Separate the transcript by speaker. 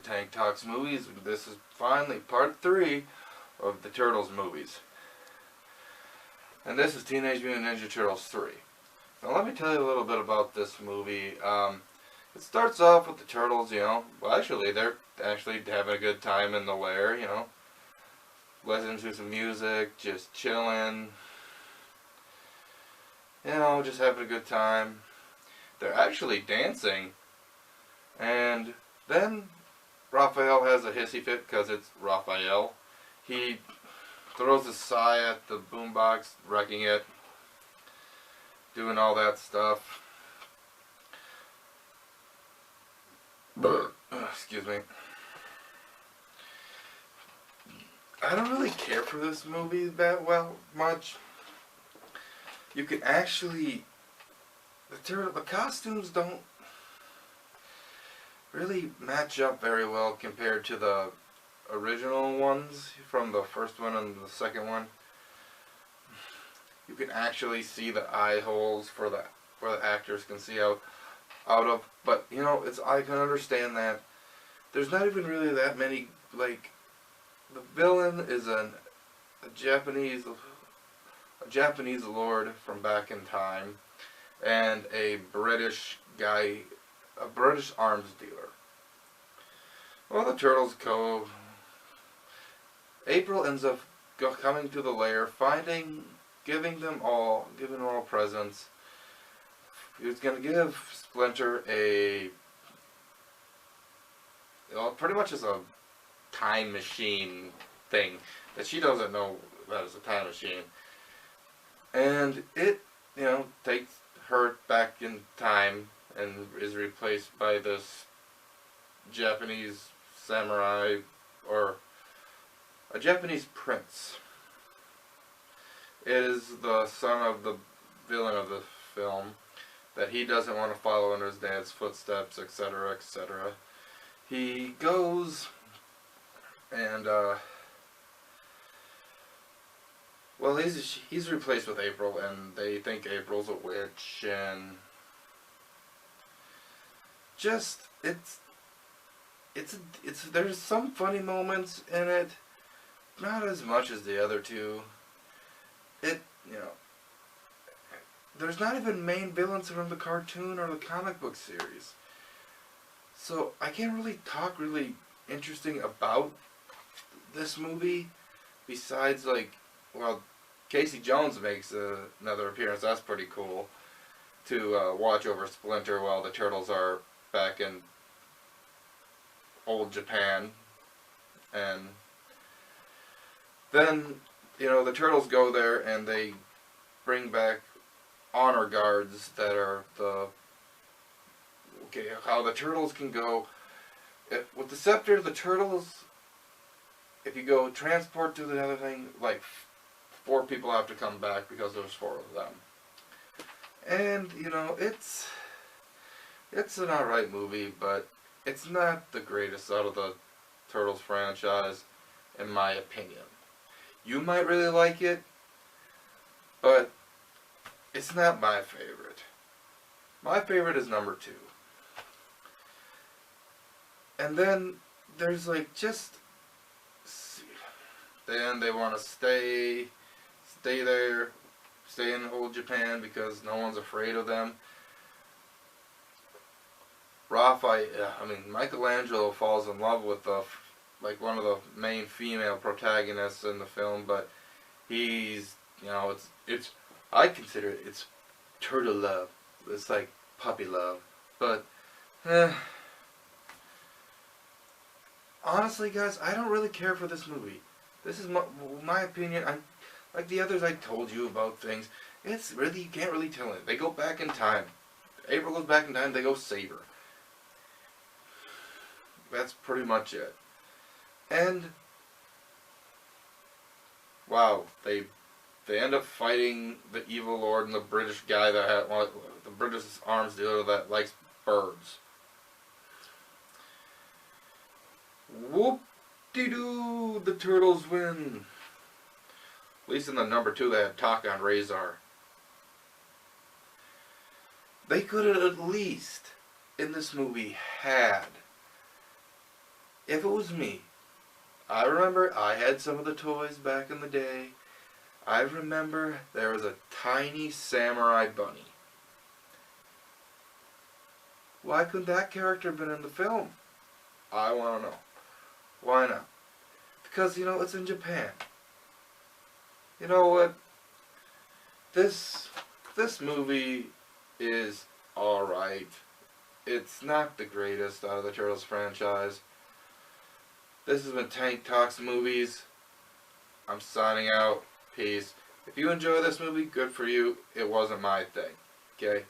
Speaker 1: Tank Talks Movies. This is finally part 3 of the Turtles movies. And this is Teenage Mutant Ninja Turtles 3. Now let me tell you a little bit about this movie. It starts off with the Turtles, they're actually having a good time in the lair, listening to some music, just chilling, just having a good time. They're actually dancing, and then Raphael has a hissy fit because it's Raphael. He throws a sigh at the boombox, wrecking it, doing all that stuff. Excuse me. I don't really care for this movie that much. You can actually, the costumes don't really match up very well compared to the original ones from the first one and the second one. You can actually see the eye holes where the actors can see out of, but I can understand that. There's not even really that many, the villain is a Japanese lord from back in time, and a British guy, a British arms dealer. Well, the Turtles go. April ends up coming to the lair, giving them all presents. He was going to give Splinter pretty much as a time machine thing that she doesn't know that is a time machine. And it, takes her back in time and is replaced by this Japanese samurai, or a Japanese prince. It is the son of the villain of the film, that he doesn't want to follow in his dad's footsteps, etc., etc. He goes and, he's replaced with April, and they think April's a witch, and there's some funny moments in it, not as much as the other two. There's not even main villains from the cartoon or the comic book series. So I can't really talk really interesting about this movie, besides Casey Jones makes another appearance. That's pretty cool, to watch over Splinter while the Turtles are back in old Japan. And then, the Turtles go there and they bring back honor guards that are how the Turtles can go. With the scepter, the Turtles, if you go transport to the other thing, 4 people have to come back because there's 4 of them. And, it's an alright movie, but it's not the greatest out of the Turtles franchise, in my opinion. You might really like it, but it's not my favorite. My favorite is number 2. And then there's then they want to stay there, stay in old Japan because no one's afraid of them. Michelangelo falls in love with one of the main female protagonists in the film, but he's, I consider it's turtle love. It's like puppy love. But, honestly, guys, I don't really care for this movie. This is my opinion. Like the others I told you about things, it's really, you can't really tell it. They go back in time. April goes back in time, they go save her. That's pretty much it. And, wow, they end up fighting the evil lord and the British guy that had the British arms dealer that likes birds. Whoop-de-doo, the Turtles win. At least in the number 2 they had Talk on Razor. They could have at least, in this movie, had if it was me, I remember I had some of the toys back in the day. I remember there was a tiny samurai bunny. Why couldn't that character have been in the film? I want to know. Why not? Because, it's in Japan. You know what? This movie is alright. It's not the greatest out of the Turtles franchise. This has been Tank Talks Movies. I'm signing out. Peace. If you enjoy this movie, good for you. It wasn't my thing. Okay?